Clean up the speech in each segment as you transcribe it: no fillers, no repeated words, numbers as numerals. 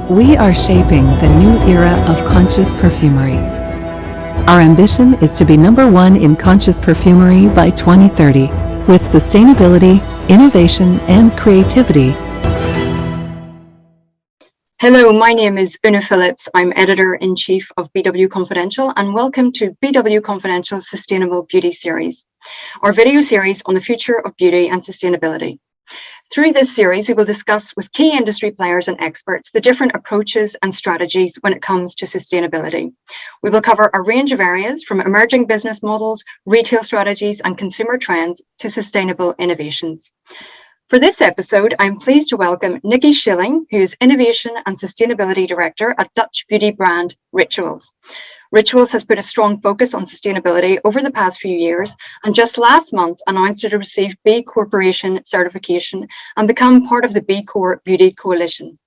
We are shaping the new era of conscious perfumery. Our ambition is to be number one in conscious perfumery by 2030, with sustainability, innovation, and creativity. Hello, my name is Una Phillips. I'm Editor-in-Chief of BW Confidential, and welcome to BW Confidential's Sustainable Beauty Series, our video series on the future of beauty and sustainability. Through this series, we will discuss with key industry players and experts the different approaches and strategies when it comes to sustainability. We will cover a range of areas from emerging business models, retail strategies, and consumer trends to sustainable innovations. For this episode, I'm pleased to welcome Nikki Schilling, who is Innovation and Sustainability Director at Dutch beauty brand Rituals. Rituals has put a strong focus on sustainability over the past few years, and just last month announced it had received B Corporation certification and become part of the B Corp Beauty Coalition.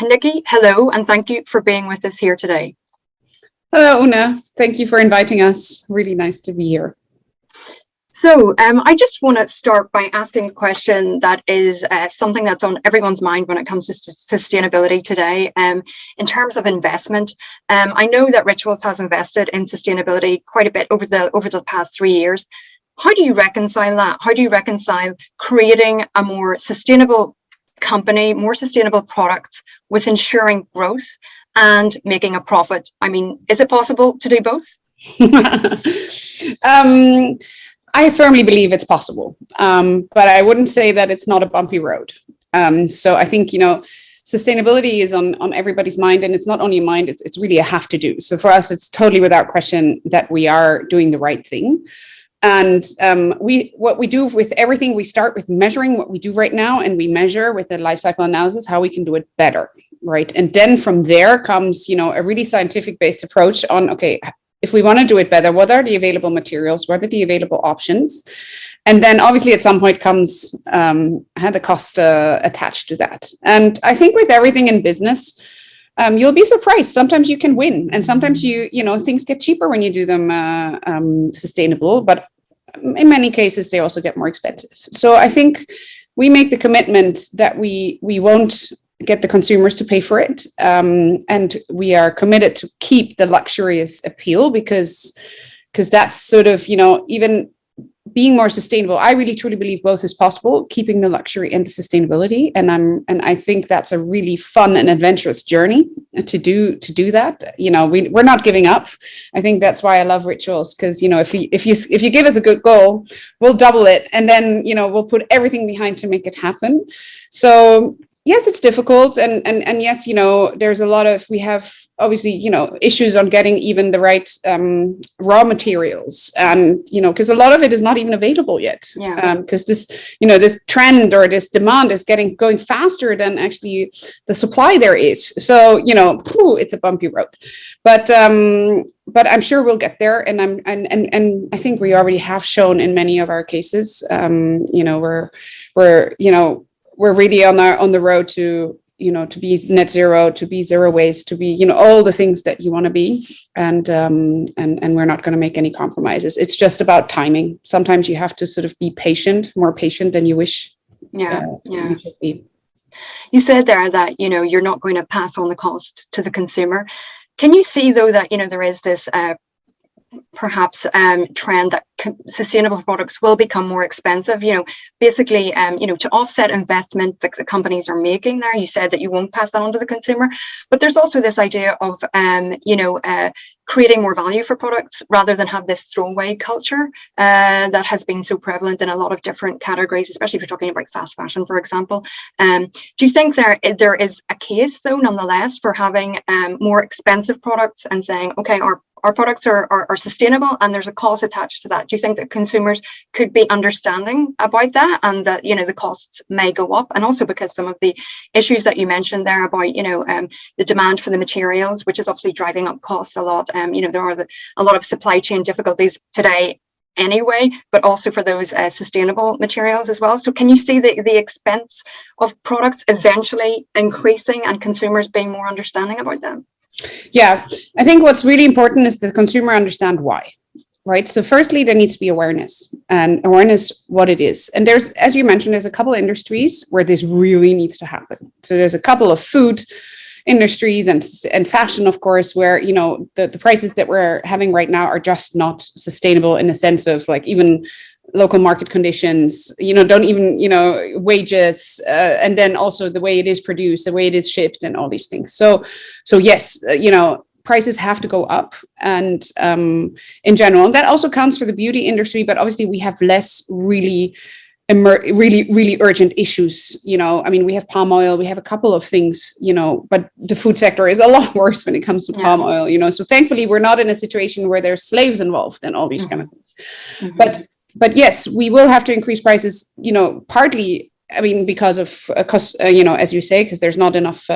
Nikki, hello, and thank you for being with us here today. Hello, Una. Thank you for inviting us. Really nice to be here. So I just want to start by asking a question that is something that's on everyone's mind when it comes to sustainability today. In terms of investment, I know that Rituals has invested in sustainability quite a bit over the past 3 years. How do you reconcile that? How do you reconcile creating a more sustainable company, more sustainable products with ensuring growth and making a profit? I mean, is it possible to do both? I firmly believe it's possible, but I wouldn't say that it's not a bumpy road. So I think, sustainability is on everybody's mind, and it's not only a mind, it's really a have to do. So for us, it's totally without question that we are doing the right thing. And what we do with everything, we start with measuring what we do right now, and we measure with a life cycle analysis how we can do it better, right? And then from there comes, a really scientific based approach on, okay, if we want to do it better, what are the available materials? What are the available options? And then obviously at some point comes the cost attached to that. And I think with everything in business, you'll be surprised. Sometimes you can win, and sometimes things get cheaper when you do them sustainable. But in many cases, they also get more expensive. So I think we make the commitment that we won't get the consumers to pay for it. And we are committed to keep the luxurious appeal because that's sort of, even being more sustainable. I really truly believe both is possible, keeping the luxury and the sustainability. And I think that's a really fun and adventurous journey to do that. We're not giving up. I think that's why I love Rituals, because if you give us a good goal, we'll double it, and then we'll put everything behind to make it happen. So yes, it's difficult. And yes, there's a lot of, we have obviously, issues on getting even the right raw materials. And, because a lot of it is not even available yet. Yeah. Because this trend or this demand is going faster than actually the supply there is. So, it's a bumpy road. But I'm sure we'll get there. And I think we already have shown in many of our cases, we're really on the road to be net zero, to be zero waste, to be all the things that you want to be, and we're not going to make any compromises. It's just about timing. Sometimes you have to sort of be more patient than you wish. You should be. You said there that you're not going to pass on the cost to the consumer. Can you see though that there is this perhaps trend that sustainable products will become more expensive, basically, to offset investment that the companies are making there? You said that you won't pass that on to the consumer, but there's also this idea of, creating more value for products rather than have this throwaway culture that has been so prevalent in a lot of different categories, especially if you're talking about fast fashion, for example. Do you think there is a case, though, nonetheless, for having more expensive products and saying, okay, our products are sustainable and there's a cost attached to that? Do you think that consumers could be understanding about that, and that the costs may go up? And also because some of the issues that you mentioned there about the demand for the materials, which is obviously driving up costs a lot. There are a lot of supply chain difficulties today anyway, but also for those sustainable materials as well. So can you see the expense of products eventually increasing and consumers being more understanding about them? Yeah, I think what's really important is the consumer understand why, right? So firstly, there needs to be awareness what it is. And there's, as you mentioned, there's a couple of industries where this really needs to happen. So there's a couple of food industries and fashion, of course, where, you know, the prices that we're having right now are just not sustainable in the sense of like even local market conditions, you know, don't even, you know, wages, and then also the way it is produced, the way it is shipped and all these things. So yes, you know, prices have to go up, and in general, and that also counts for the beauty industry, but obviously we have less really urgent issues. You know, I mean, we have palm oil, we have a couple of things, you know, but the food sector is a lot worse when it comes to palm oil, you know, so thankfully we're not in a situation where there's slaves involved and all these kind of things. But yes, we will have to increase prices, you know, partly, I mean, because of, you know, as you say, because there's not enough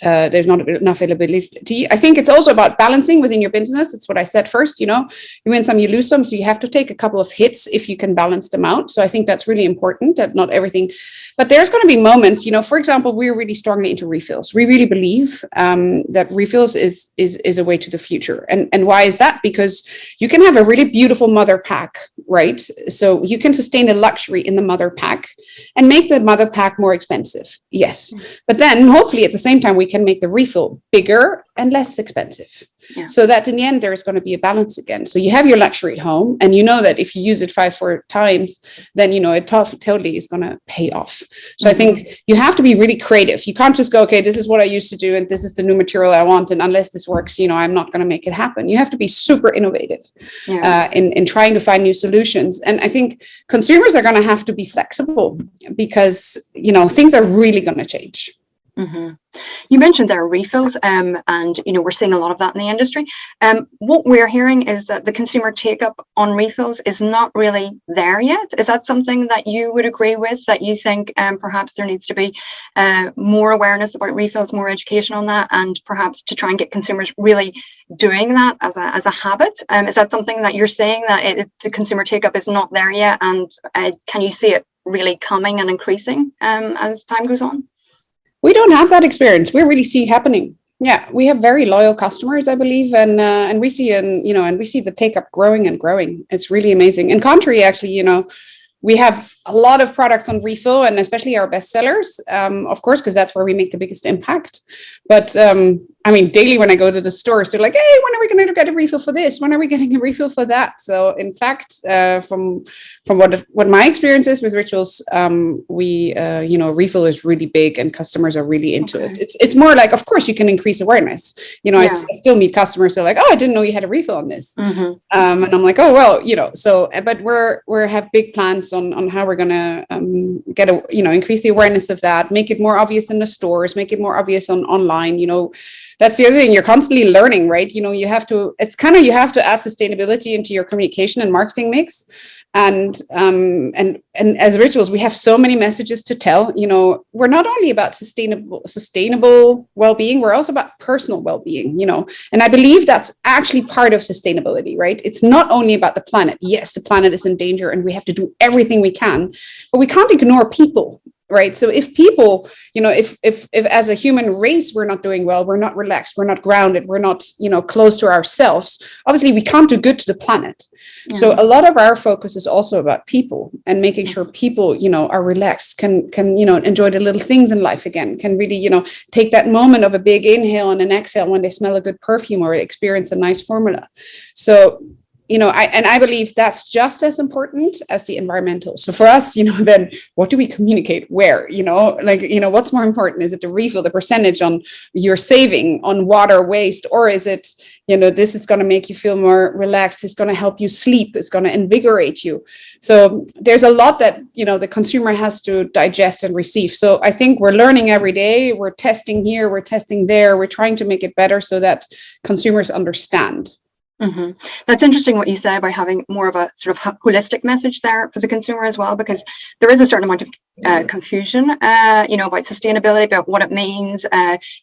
availability. I think it's also about balancing within your business. It's what I said first, you know, you win some, you lose some. So you have to take a couple of hits if you can balance them out. So I think that's really important, that not everything, but there's going to be moments, you know, for example, we're really strongly into refills. We really believe that refills is a way to the future. And why is that? Because you can have a really beautiful mother pack, right? So you can sustain the luxury in the mother pack and make the mother pack more expensive. Yes. But then hopefully at the same time, we can make the refill bigger and less expensive. So that in the end, there's going to be a balance again. So you have your luxury at home, and you know that if you use it 4 times, then, you know, it totally is going to pay off. So I think you have to be really creative. You can't just go, okay, this is what I used to do, and this is the new material I want, and unless this works, you know, I'm not going to make it happen. You have to be super innovative in trying to find new solutions. And I think consumers are going to have to be flexible because, you know, things are really going to change. You mentioned there are refills, and you know, we're seeing a lot of that in the industry. What we're hearing is that the consumer take up on refills is not really there yet. Is that something that you would agree with? That you think perhaps there needs to be more awareness about refills, more education on that, and perhaps to try and get consumers really doing that as a habit? Is that something that you're saying, that the consumer take up is not there yet, and can you see it really coming and increasing as time goes on? We don't have that experience. We really see it happening. Yeah, we have very loyal customers, I believe, and we see, you know, and we see the take up growing and growing. It's really amazing. In contrary, actually, you know, we have a lot of products on refill, and especially our best sellers, of course, because that's where we make the biggest impact. But I mean, daily when I go to the stores, they're like, hey, when are we going to get a refill for this? When are we getting a refill for that? So in fact, from what my experience is with Rituals, we, you know, refill is really big and customers are really into it. It's more like, of course, you can increase awareness. You know, I still meet customers who are like, oh, I didn't know you had a refill on this. And I'm like, oh, well, you know, so, but we have big plans on how we're going to get a, you know, increase the awareness of that, make it more obvious in the stores, make it more obvious online, you know. That's the other thing, you're constantly learning, right? You know, you have to add sustainability into your communication and marketing mix. And as Rituals, we have so many messages to tell. You know, we're not only about sustainable well-being, we're also about personal well-being, you know, and I believe that's actually part of sustainability, right? It's not only about the planet. Yes, the planet is in danger and we have to do everything we can, but we can't ignore people. Right. So if people, you know, if as a human race, we're not doing well, we're not relaxed, we're not grounded, we're not, you know, close to ourselves, obviously we can't do good to the planet. So a lot of our focus is also about people and making sure people, you know, are relaxed, can, you know, enjoy the little things in life again, can really, you know, take that moment of a big inhale and an exhale when they smell a good perfume or experience a nice formula. So, you know, I believe that's just as important as the environmental. So for us, you know, then what do we communicate where, you know, like, you know, what's more important? Is it the refill, the percentage on your saving on water waste, or is it, you know, this is going to make you feel more relaxed. It's going to help you sleep. It's going to invigorate you. So there's a lot that, you know, the consumer has to digest and receive. So I think we're learning every day. We're testing here, we're testing there. We're trying to make it better so that consumers understand. That's interesting what you say about having more of a sort of holistic message there for the consumer as well, because there is a certain amount of confusion, you know, about sustainability, about what it means,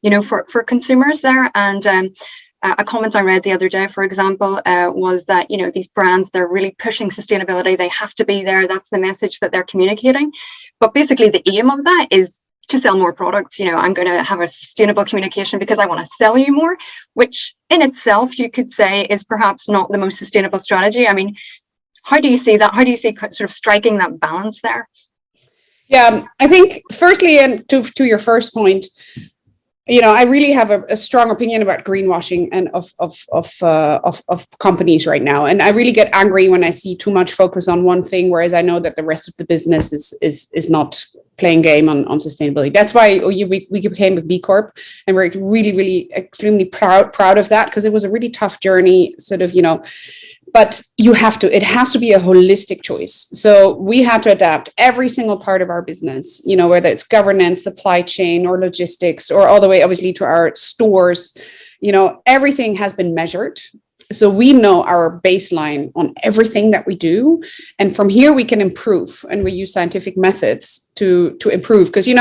you know, for consumers there. And a comment I read the other day, for example, was that, you know, these brands, they're really pushing sustainability. They have to be there. That's the message that they're communicating. But basically the aim of that is to sell more products. You know, I'm going to have a sustainable communication because I want to sell you more, which in itself you could say is perhaps not the most sustainable strategy. I mean, how do you see that? How do you see sort of striking that balance there? Yeah, I think firstly, and to your first point, I really have a strong opinion about greenwashing and of companies right now, and I really get angry when I see too much focus on one thing, whereas I know that the rest of the business is not playing game on sustainability. That's why we became a B Corp, and we're really extremely proud of that, because it was a really tough journey, sort of, but it has to be a holistic choice. So we had to adapt every single part of our business, whether it's governance, supply chain, or logistics, or all the way obviously to our stores. Everything has been measured. So we know our baseline on everything that we do. And from here we can improve, and we use scientific methods to improve. Because, in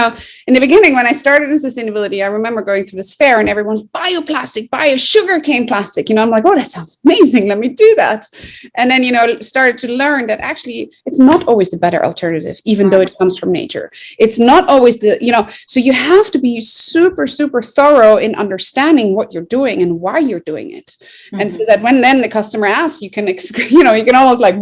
the beginning, when I started in sustainability, I remember going through this fair and everyone's bioplastic, sugarcane plastic. I'm like, oh, that sounds amazing. Let me do that. And then, started to learn that actually it's not always the better alternative, even though it comes from nature. It's not always so you have to be super, super thorough in understanding what you're doing and why you're doing it. Mm-hmm. And so that when then the customer asks, you can, you can almost like,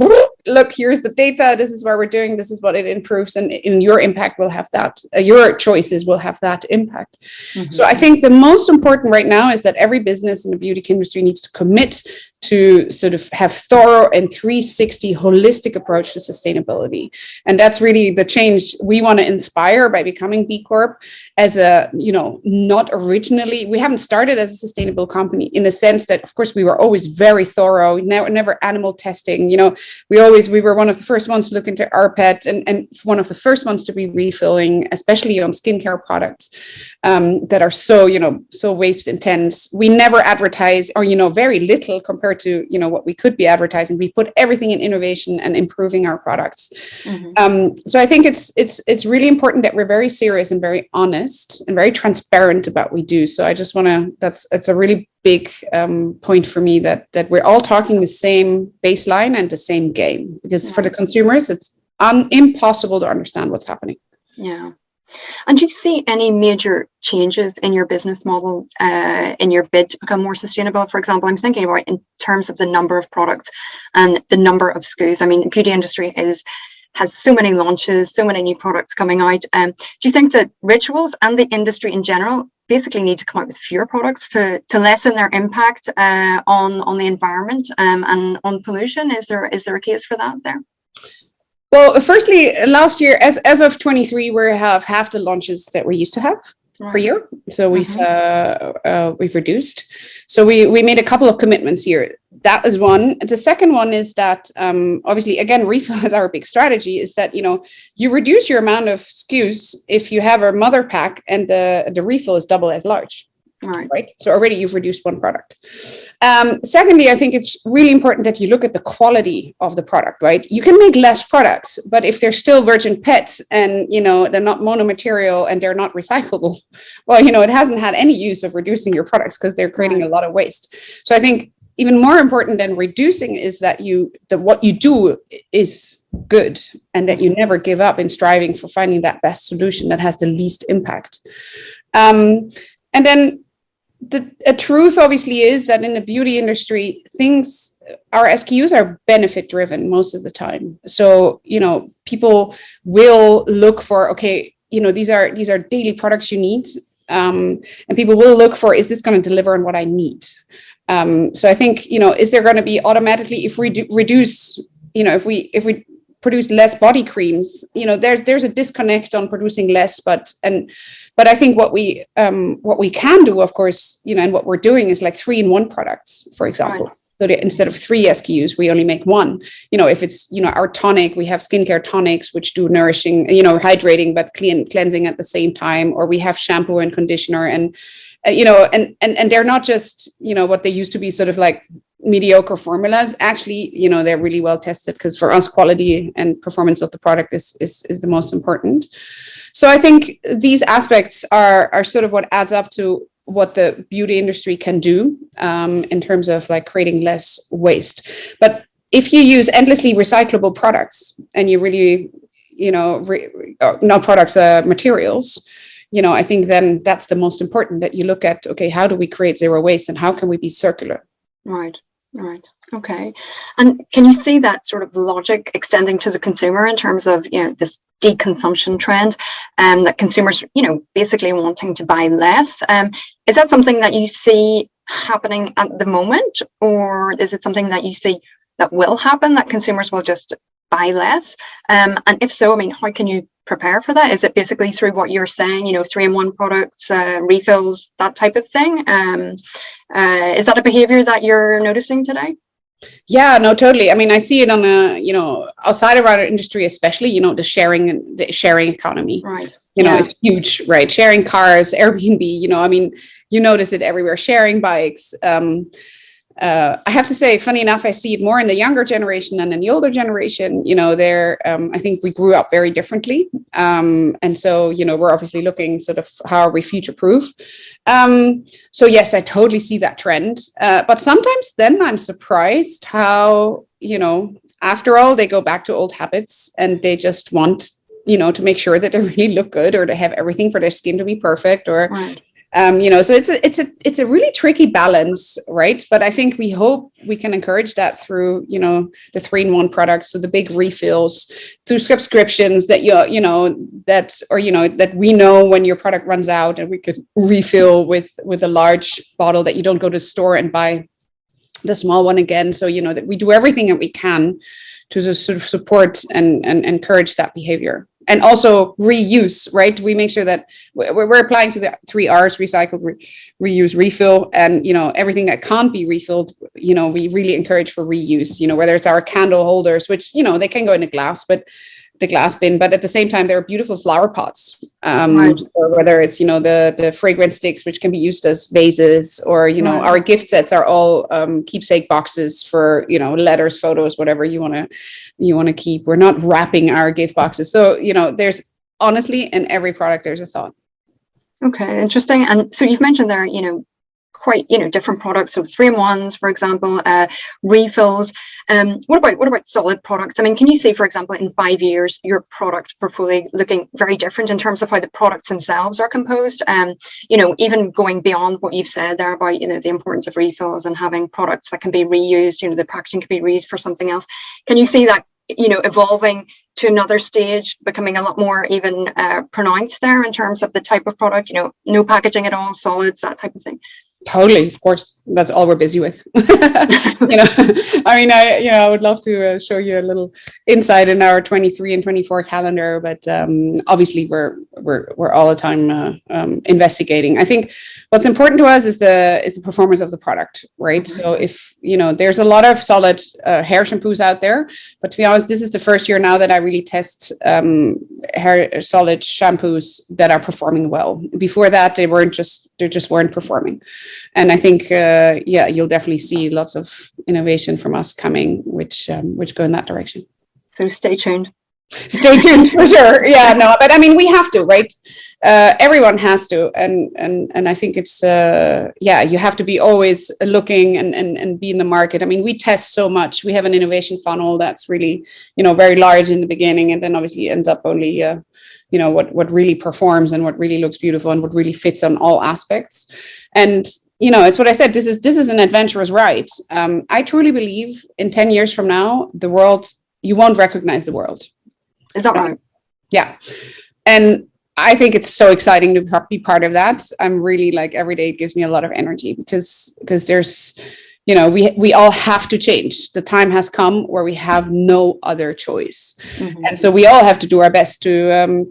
look, here's the data. This is where we're doing. This is what it improves. And in your impact will have that, your choices will have that impact. Mm-hmm. So I think the most important right now is that every business in the beauty industry needs to commit to sort of have thorough and 360 holistic approach to sustainability. And that's really the change we want to inspire by becoming B Corp as a, not originally, we haven't started as a sustainable company in the sense that, of course, we were always very thorough, never animal testing. We were one of the first ones to look into rPET and one of the first ones to be refilling, especially on skincare products that are so waste intense. We never advertise, or, very little compared to, what we could be advertising. We put everything in innovation and improving our products. Mm-hmm. So I think it's really important that we're very serious and very honest and very transparent about what we do. So I just want to, it's a really big point for me that we're all talking the same baseline and the same game, because for the consumers, it's impossible to understand what's happening. Yeah. And do you see any major changes in your business model in your bid to become more sustainable? For example, I'm thinking about in terms of the number of products and the number of SKUs. I mean, the beauty industry has so many launches, so many new products coming out. Do you think that Rituals and the industry in general basically need to come out with fewer products to lessen their impact on the environment and on pollution? Is there a case for that there? Well, firstly, last year, as of 23, we have half the launches that we used to have per year. So we've reduced. So we made a couple of commitments here. That is one. The second one is that obviously, again, refill is our big strategy, is that, you reduce your amount of SKUs if you have a mother pack and the refill is double as large. Right. So already you've reduced one product. Secondly, I think it's really important that you look at the quality of the product, right? You can make less products, but if they're still virgin PET and, they're not monomaterial and they're not recyclable, well, it hasn't had any use of reducing your products because they're creating a lot of waste. So I think even more important than reducing is that what you do is good, and that you never give up in striving for finding that best solution that has the least impact. And then a truth obviously is that in the beauty industry, our SKUs are benefit driven most of the time. So, people will look for, okay, these are daily products you need. And people will look for, is this going to deliver on what I need? So I think, is there going to be automatically, if we reduce, if we produce less body creams, there's a disconnect on producing less, but I think what we can do, of course, and what we're doing is like 3-in-1 products, for example. Right. So that instead of 3 SKUs, we only make 1. If it's, our tonic, we have skincare tonics, which do nourishing, hydrating, but cleansing at the same time, or we have shampoo and conditioner and they're not just, what they used to be sort of like mediocre formulas. Actually, they're really well tested, because for us, quality and performance of the product is the most important. So I think these aspects are sort of what adds up to what the beauty industry can do in terms of like creating less waste. But if you use endlessly recyclable products and you really, not products, materials, I think then that's the most important, that you look at, okay, how do we create zero waste and how can we be circular? Right. Okay. And can you see that sort of logic extending to the consumer in terms of, this deconsumption trend, that consumers, basically wanting to buy less? Is that something that you see happening at the moment, or is it something that you see that will happen, that consumers will just buy less? And if so, I mean, how can you prepare for that? Is it basically through what you're saying, 3-in-1 products, refills, that type of thing? Is that a behavior that you're noticing today? Yeah, no, totally. I mean, I see it on outside of our industry, especially, the sharing economy. Right. It's huge, right? Sharing cars, Airbnb, I mean, you notice it everywhere, sharing bikes. I have to say, funny enough, I see it more in the younger generation than in the older generation. I think we grew up very differently. And so, we're obviously looking sort of how are we future proof. So yes, I totally see that trend. But sometimes then I'm surprised how, after all, they go back to old habits and they just want, to make sure that they really look good, or to have everything for their skin to be perfect, or right. So it's a really tricky balance, right? But I think we hope we can encourage that through, the 3-in-1 products, so the big refills, through subscriptions that that we know when your product runs out, and we could refill with a large bottle, that you don't go to the store and buy the small one again. So that we do everything that we can to just sort of support and encourage that behavior. And also reuse, right? We make sure that we're applying to the 3 R's: recycle, reuse, refill, and everything that can't be refilled, we really encourage for reuse. Whether it's our candle holders, which they can go in a glass, but the glass bin, but at the same time, there are beautiful flower pots, Right. or whether it's the fragrance sticks, which can be used as vases, or Right. our gift sets are all keepsake boxes for letters, photos, whatever you want to keep. We're not wrapping our gift boxes, so there's honestly in every product there's a thought. Okay, interesting. And so you've mentioned there, quite different products, so 3-in-1s, for example, refills. What about solid products? I mean, can you see, for example, in 5 years your product portfolio looking very different in terms of how the products themselves are composed? Even going beyond what you've said there about the importance of refills and having products that can be reused, the packaging can be reused for something else. Can you see that evolving to another stage, becoming a lot more even pronounced there in terms of the type of product, no packaging at all, solids, that type of thing? Totally, of course. That's all we're busy with. I mean, I would love to show you a little insight in our 23 and 24 calendar, but obviously we're all the time investigating. I think what's important to us is the performance of the product, right? Mm-hmm. So if there's a lot of solid hair shampoos out there, but to be honest, this is the first year now that I really test hair solid shampoos that are performing well. Before that, they just weren't performing. And I think, you'll definitely see lots of innovation from us coming, which go in that direction. So stay tuned. Stay tuned for sure. Yeah, no, but I mean, we have to, right? Everyone has to, and I think it's you have to be always looking and be in the market. I mean, we test so much. We have an innovation funnel that's really very large in the beginning, and then obviously ends up only what really performs and what really looks beautiful and what really fits on all aspects. And it's what I said. This is an adventurous ride. I truly believe in 10 years from now, the world, you won't recognize the world. Is that right? Yeah. And I think it's so exciting to be part of that. I'm really every day it gives me a lot of energy because there's, we all have to change. The time has come where we have no other choice. Mm-hmm. And so we all have to do our best to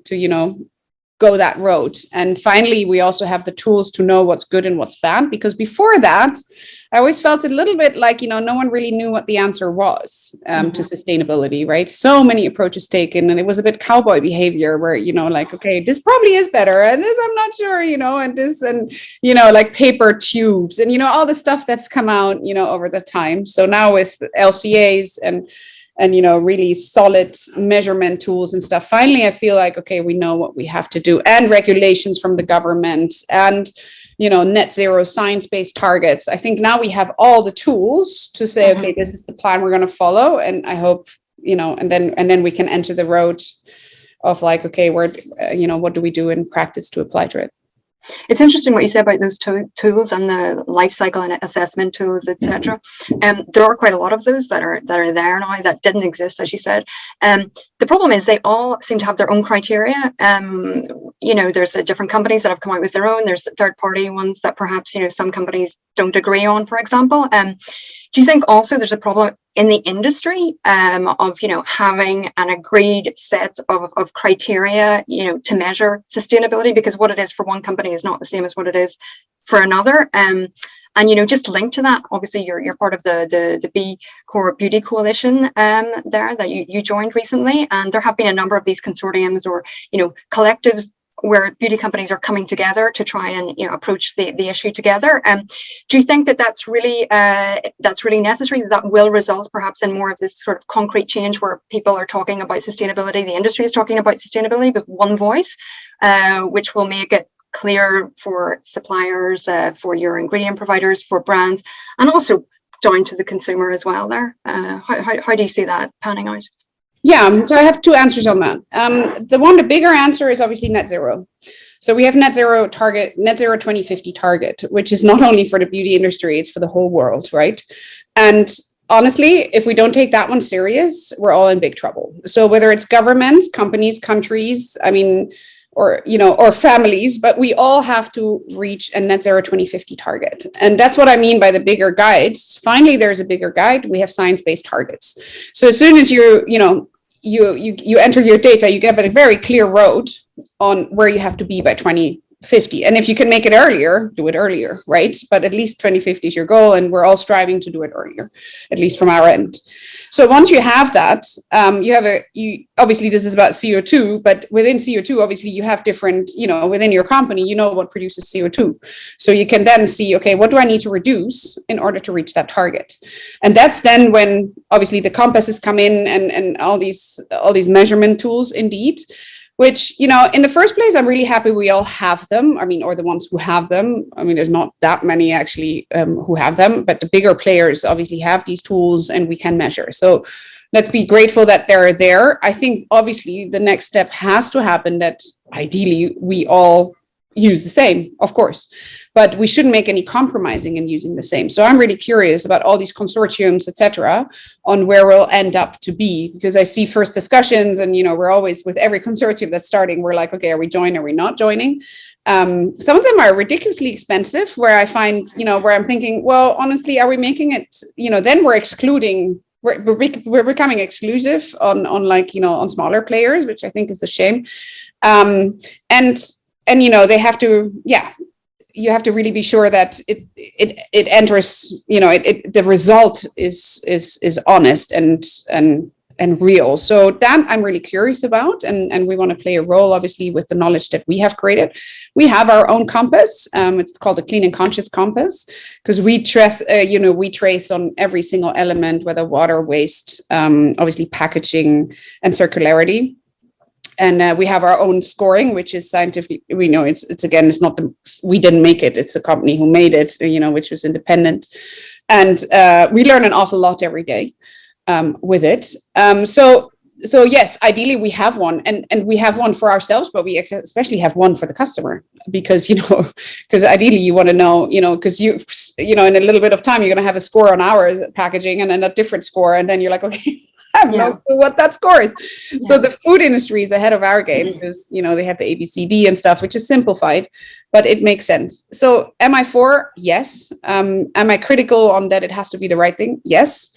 go that road. And finally, we also have the tools to know what's good and what's bad, because before that, I always felt a little bit like, no one really knew what the answer was to sustainability, right? So many approaches taken, and it was a bit cowboy behavior where, okay, this probably is better, and this I'm not sure, and this, and, like paper tubes and, all the stuff that's come out, over the time. So now with LCAs and really solid measurement tools and stuff, finally, I feel like, okay, we know what we have to do, and regulations from the government and, net zero science-based targets. I think now we have all the tools to say, okay, this is the plan we're going to follow. And I hope, and then we can enter the road of okay, where, what do we do in practice to apply to it? It's interesting what you said about those tools and the life cycle and assessment tools, etc. There are quite a lot of those that are there now that didn't exist, as you said. The problem is they all seem to have their own criteria. There's different companies that have come out with their own. There's third-party ones that perhaps some companies don't agree on, for example. Do you think also there's a problem in the industry of having an agreed set of criteria to measure sustainability, because what it is for one company is not the same as what it is for another, and just linked to that, obviously you're part of the B Corp Beauty Coalition there that you joined recently, and there have been a number of these consortiums or collectives where beauty companies are coming together to try and approach the issue together. Do you think that that's really necessary, that will result perhaps in more of this sort of concrete change where people are talking about sustainability, the industry is talking about sustainability with one voice, which will make it clear for suppliers, for your ingredient providers, for brands, and also down to the consumer as well there? How do you see that panning out? Yeah, so I have two answers on that. The bigger answer is obviously net zero. So we have net zero 2050 target, which is not only for the beauty industry, it's for the whole world, right? And honestly, if we don't take that one serious, we're all in big trouble. So whether it's governments, companies, countries, or families, but we all have to reach a net zero 2050 target. And that's what I mean by the bigger guides. Finally, there's a bigger guide. We have science-based targets. So as soon as you enter your data, you get a very clear road on where you have to be by 2050. And if you can make it earlier, do it earlier, right? But at least 2050 is your goal, and we're all striving to do it earlier, at least from our end. So once you have that, obviously this is about CO2, but within CO2, obviously you have different, within your company, what produces CO2. So you can then see, okay, what do I need to reduce in order to reach that target? And that's then when obviously the compasses come in and all these measurement tools indeed, which, in the first place, I'm really happy we all have them. Or the ones who have them. There's not that many actually who have them, but the bigger players obviously have these tools and we can measure. So let's be grateful that they're there. I think obviously the next step has to happen that ideally we all use the same, of course, but we shouldn't make any compromising in using the same. So I'm really curious about all these consortiums, etc., on where we'll end up to be, because I see first discussions and, we're always with every consortium that's starting, we're like, okay, are we joining? Are we not joining? Some of them are ridiculously expensive where I find, where I'm thinking, well, honestly, are we making it, then we're excluding, we're becoming exclusive on on smaller players, which I think is a shame. And they have to, you have to really be sure that it enters, the result is honest and real. So that I'm really curious about, and we want to play a role, obviously, with the knowledge that we have created. We have our own compass. It's called the Clean and Conscious Compass, because we trace on every single element, whether water, waste, obviously packaging, and circularity. And we have our own scoring, which is scientifically, we know it's not we didn't make it. It's a company who made it, which was independent. And we learn an awful lot every day with it. So yes, ideally we have one, and we have one for ourselves, but we especially have one for the customer, because, because ideally you want to know, because in a little bit of time, you're going to have a score on our packaging and then a different score. And then you're like, okay, I have no clue what that score is. Yeah. So the food industry is ahead of our game because, they have the ABCD and stuff, which is simplified, but it makes sense. So am I for? Yes. Am I critical on that it has to be the right thing? Yes.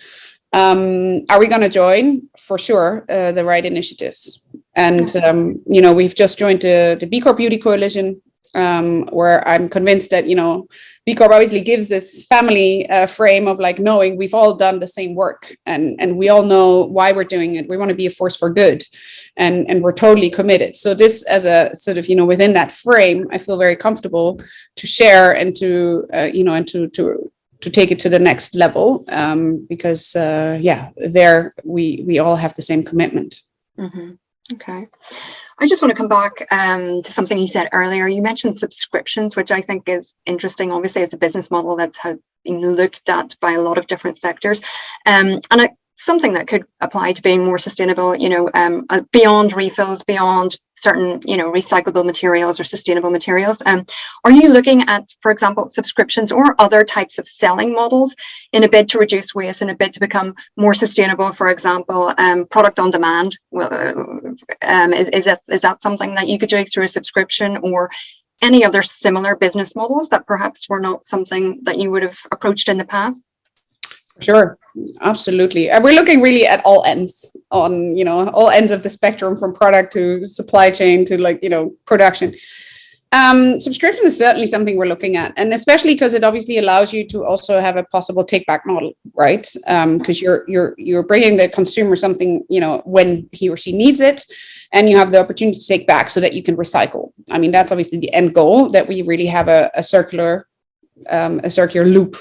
Are we going to join? For sure, the right initiatives. And, we've just joined the B Corp Beauty Coalition, where I'm convinced that, B Corp obviously gives this family frame of knowing we've all done the same work and we all know why we're doing it. We want to be a force for good and we're totally committed. So this as a sort of, within that frame, I feel very comfortable to share and to, to take it to the next level because, there we all have the same commitment. Mm-hmm. Okay. I just want to come back to something you said earlier. You mentioned subscriptions, which I think is interesting. Obviously, it's a business model that's been looked at by a lot of different sectors. And something that could apply to being more sustainable, beyond refills, beyond certain, recyclable materials or sustainable materials. Are you looking at, for example, subscriptions or other types of selling models in a bid to reduce waste, in a bid to become more sustainable? For example, product on demand. Is that something that you could do through a subscription, or any other similar business models that perhaps were not something that you would have approached in the past? Sure, absolutely. And we're looking really at all ends all ends of the spectrum, from product to supply chain to production. Subscription is certainly something we're looking at, and especially because it obviously allows you to also have a possible take back model, right? Because you're bringing the consumer something, when he or she needs it, and you have the opportunity to take back so that you can recycle. I mean, that's obviously the end goal, that we really have a circular loop,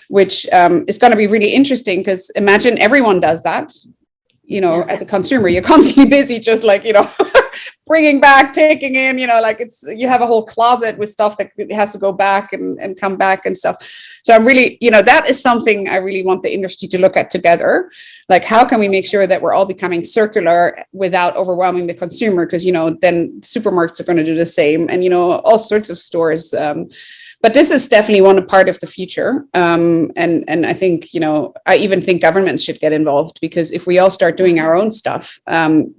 which is going to be really interesting, because imagine everyone does that. As a consumer, you're constantly busy, just bringing back, taking in, you have a whole closet with stuff that has to go back and come back and stuff. So I'm really, that is something I really want the industry to look at together. Like, how can we make sure that we're all becoming circular without overwhelming the consumer? Because, then supermarkets are going to do the same, and, all sorts of stores. But this is definitely one part of the future. And I think, I even think governments should get involved, because if we all start doing our own stuff,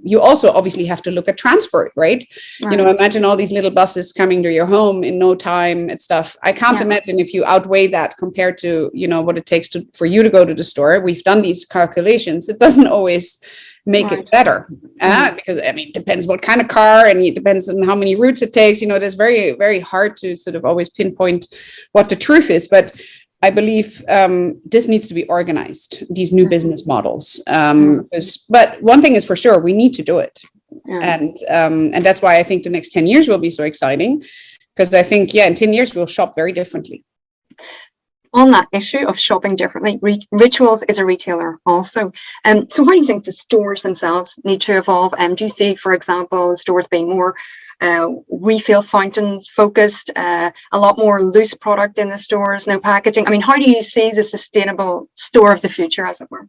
you also obviously have to look at transport, right? Imagine all these little buses coming to your home in no time and stuff. I can't imagine if you outweigh that compared to, what it takes for you to go to the store. We've done these calculations. It doesn't always make it better, because it depends what kind of car, and it depends on how many routes it takes. It is very, very hard to sort of always pinpoint what the truth is, but I believe this needs to be organized, these new business models. But one thing is for sure, we need to do it. And that's why I think the next 10 years will be so exciting, because I think, in 10 years, we'll shop very differently. On that issue of shopping differently, Rituals is a retailer also. So how do you think the stores themselves need to evolve? Do you see, for example, stores being more refill fountains focused, a lot more loose product in the stores, no packaging? I mean, how do you see the sustainable store of the future, as it were?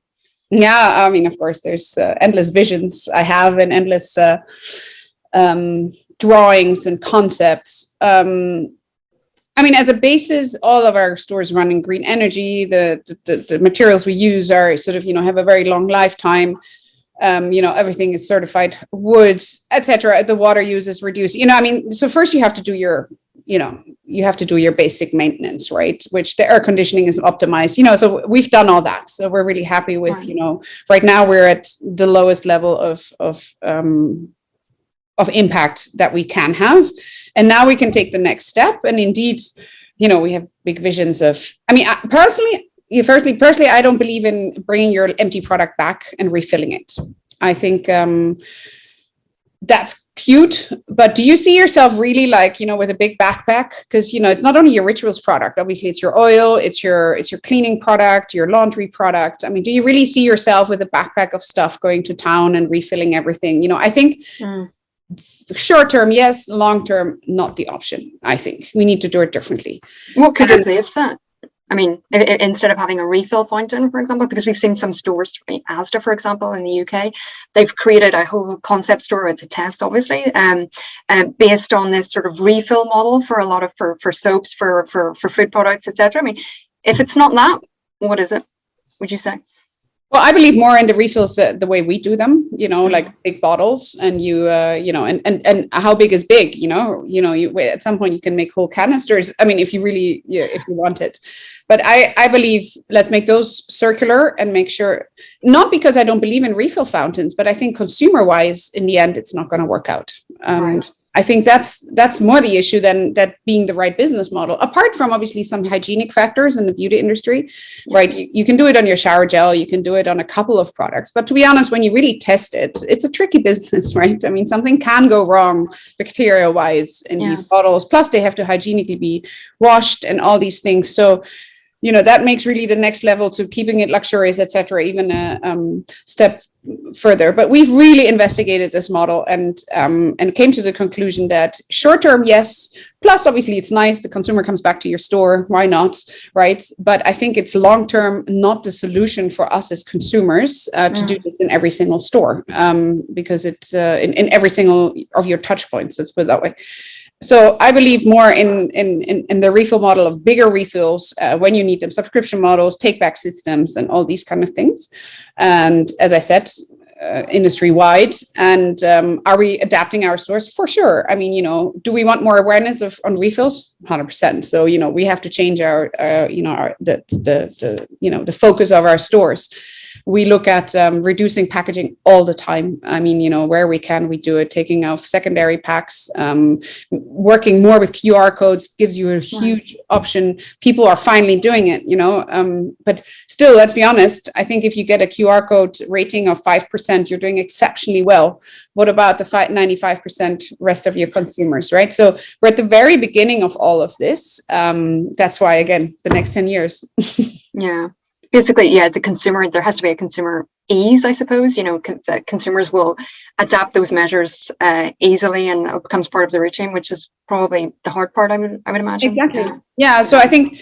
Yeah, of course, there's endless visions I have, and endless drawings and concepts. As a basis, all of our stores run in green energy. The materials we use are sort of, have a very long lifetime. Everything is certified wood, etc. The water use is reduced. So first you have to do your basic maintenance, right? Which the air conditioning is optimized. So we've done all that. So we're really happy with, right now we're at the lowest level of impact that we can have. And now we can take the next step. And indeed, we have big visions of, personally, I don't believe in bringing your empty product back and refilling it. I think that's cute, but do you see yourself really with a big backpack? Because, it's not only your Rituals product, obviously it's your oil, it's your cleaning product, your laundry product. Do you really see yourself with a backpack of stuff going to town and refilling everything? I think short term, yes. Long term, not the option. I think we need to do it differently. What could replace that? Instead of having a refill fountain, for example, because we've seen some stores, Asda, for example, in the UK, they've created a whole concept store. It's a test, obviously, based on this sort of refill model for a lot of for soaps, for food products, etc. If it's not that, what is it, would you say? Well, I believe more in the refills the way we do them, like big bottles, and and how big is big, at some point you can make whole canisters. If you really, if you want it. But I believe let's make those circular and make sure, not because I don't believe in refill fountains, but I think consumer wise, in the end, it's not going to work out. Right. I think that's more the issue than that being the right business model. Apart from obviously some hygienic factors in the beauty industry, right? You can do it on your shower gel, you can do it on a couple of products. But to be honest, when you really test it, it's a tricky business, right? Something can go wrong bacteria-wise in these bottles. Plus, they have to hygienically be washed and all these things. So that makes really the next level to keeping it luxurious, etc., even a step further. But we've really investigated this model and came to the conclusion that short term, yes, plus obviously it's nice, the consumer comes back to your store, why not, right? But I think it's long term not the solution for us as consumers to do this in every single store, because it's in every single of your touch points, let's put it that way. So I believe more in the refill model of bigger refills when you need them, subscription models, take back systems, and all these kind of things. And as I said, industry wide. And are we adapting our stores? For sure. I mean, do we want more awareness on refills? 100%. So we have to change our the focus of our stores. We look at reducing packaging all the time. I mean, where we can, we do it, taking off secondary packs, working more with QR codes gives you a huge option. People are finally doing it, but still, let's be honest. I think if you get a QR code rating of 5%, you're doing exceptionally well. What about the 95% rest of your consumers, right? So we're at the very beginning of all of this. That's why, again, the next 10 years. Yeah. Basically, the consumer, there has to be a consumer ease, I suppose, that consumers will adapt those measures easily, and it becomes part of the routine, which is probably the hard part, I would imagine. Exactly. Yeah. So I think,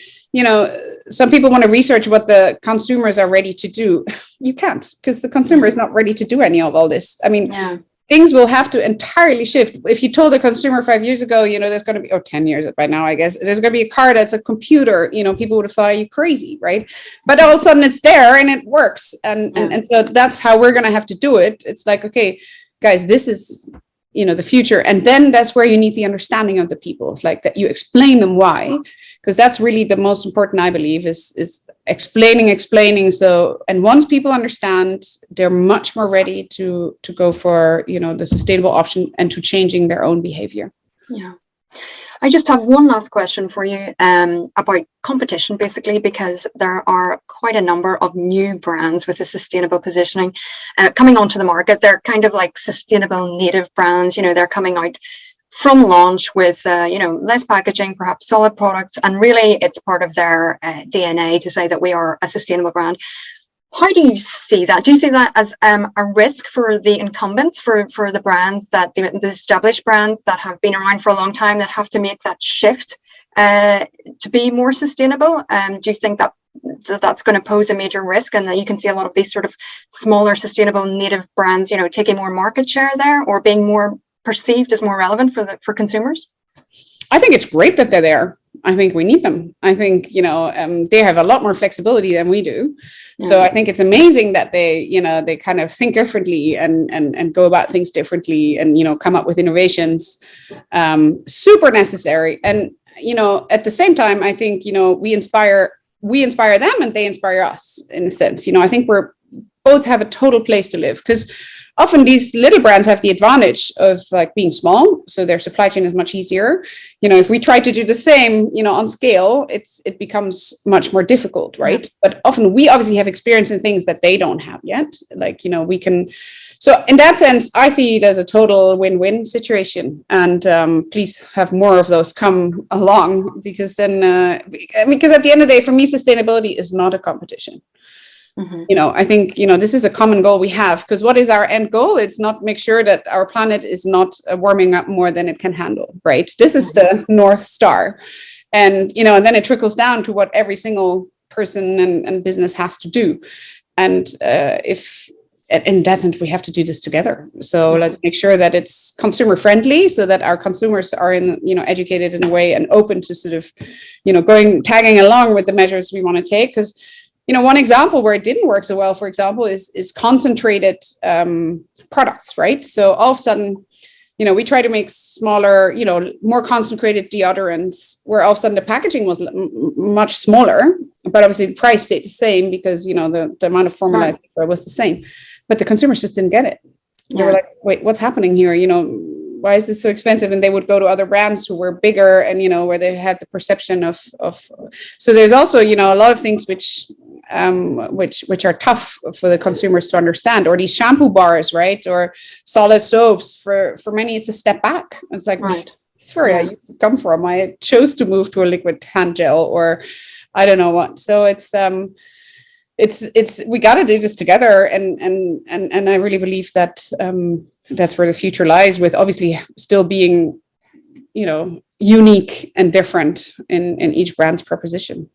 some people want to research what the consumers are ready to do. You can't, because the consumer is not ready to do any of all this. I mean, things will have to entirely shift. If you told a consumer 5 years ago, there's going to be, 10 years by now, I guess, there's going to be a car that's a computer, people would have thought you crazy, right? But all of a sudden it's there and it works. And so that's how we're going to have to do it. It's like, okay, guys, this is, the future. And then that's where you need the understanding of the people. It's like that you explain them why, because that's really the most important, I believe, is explaining. So, and once people understand, they're much more ready to go for, the sustainable option and to changing their own behavior. Yeah. I just have one last question for you about competition, basically, because there are quite a number of new brands with a sustainable positioning coming onto the market. They're kind of like sustainable native brands. They're coming out from launch with, less packaging, perhaps solid products. And really, it's part of their DNA to say that we are a sustainable brand. How do you see that? Do you see that as a risk for the incumbents, for the brands, that the established brands that have been around for a long time, that have to make that shift to be more sustainable? Do you think that that's going to pose a major risk, and that you can see a lot of these sort of smaller sustainable native brands, taking more market share there, or being more perceived as more relevant for consumers? I think it's great that they're there. I think we need them. I think, they have a lot more flexibility than we do. Yeah. So I think it's amazing that they kind of think differently and go about things differently and, come up with innovations, super necessary. And, at the same time, I think, we inspire them and they inspire us in a sense. I think we're both have a total place to live, because often these little brands have the advantage of like being small, so their supply chain is much easier. If we try to do the same, on scale, it becomes much more difficult, right? Yeah. But often we obviously have experience in things that they don't have yet. Like, we can. So in that sense, I see it as a total win-win situation. And please have more of those come along, because then, because at the end of the day, for me, sustainability is not a competition. Mm-hmm. I think, this is a common goal we have, because what is our end goal? It's not make sure that our planet is not warming up more than it can handle, right? This is the North Star. And, and then it trickles down to what every single person and business has to do. And in that sense, we have to do this together. So let's make sure that it's consumer friendly, so that our consumers are educated in a way and open to sort of, tagging along with the measures we want to take. Because one example where it didn't work so well, for example, is concentrated products, right? So all of a sudden, we try to make smaller, more concentrated deodorants, where all of a sudden the packaging was much smaller, but obviously the price stayed the same, because, the amount of formula was the same. But the consumers just didn't get it. They were like, wait, what's happening here? Why is this so expensive? And they would go to other brands who were bigger and, where they had the perception of. So there's also, a lot of things which are tough for the consumers to understand, or these shampoo bars, right? Or solid soaps. For many, it's a step back. It's like, right. Sorry, I used to come from. I chose to move to a liquid hand gel, or I don't know what. So it's we got to do this together, and I really believe that that's where the future lies, with obviously still being, you know, unique and different in each brand's proposition.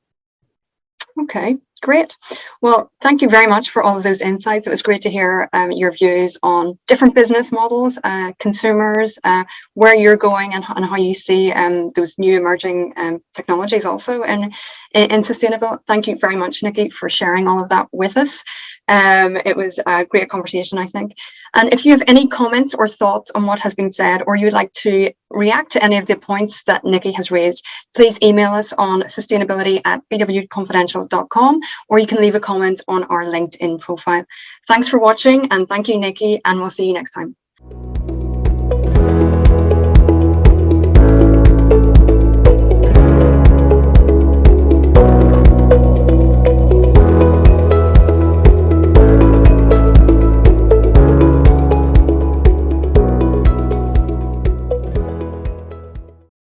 Okay, great. Well, thank you very much for all of those insights. It was great to hear your views on different business models, consumers, where you're going, and how you see those new emerging technologies also in sustainable. Thank you very much, Nikki, for sharing all of that with us. It was a great conversation, I think. And if you have any comments or thoughts on what has been said, or you would like to react to any of the points that Nikki has raised, please email us on sustainability@bwconfidential.com, or you can leave a comment on our LinkedIn profile. Thanks for watching, and thank you, Nikki, and we'll see you next time.